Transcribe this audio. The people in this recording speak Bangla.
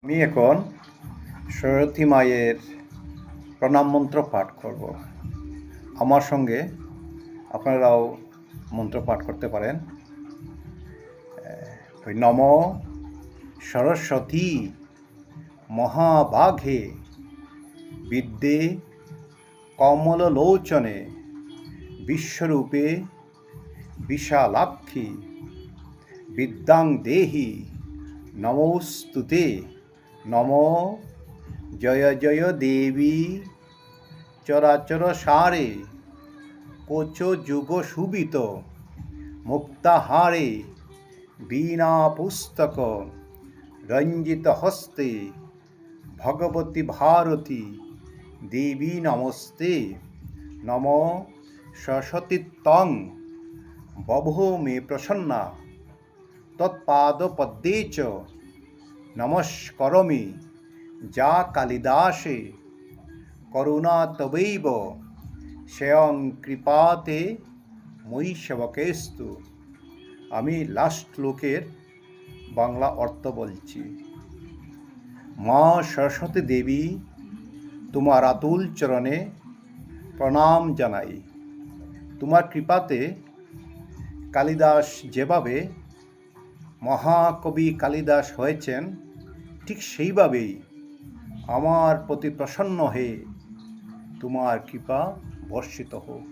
আমি এখন সরস্বতী মায়ের প্রণাম মন্ত্র পাঠ করব। আমার সঙ্গে আপনারাও মন্ত্র পাঠ করতে পারেন। নম সরস্বতী মহাবাঘে বিদ্যে কমললোচনে বিশ্বরূপে বিশালাক্ষী বিদ্যাং দেহি নমস্তুতে। নম জয় জয় দেবী চরাচর সারে কোচ যুগ সুবিত মুক্তাহারে বীণা পুস্তক রঞ্জিত হস্তে ভগবতী ভারতী দেবী নমস্তে। নম সরস্বতী তং বভো মে প্রসন্না তৎপাদপদ্মে চ নমস্করমি যা কালিদাসে করুণা তবৈব স্বয়ং কৃপাতে মই সেবকেস্তু। আমি লাস্ট শ্লোকের বাংলা অর্থ বলছি। মা সরস্বতী দেবী, তোমার আতুল চরণে প্রণাম জানাই। তোমার কৃপাতে কালিদাস যেভাবে মহাকবি কালিদাস হয়েছেন, ঠিক সেইভাবেই আমার প্রতি প্রসন্ন হয়ে তোমার কৃপা বর্ষিত হোক।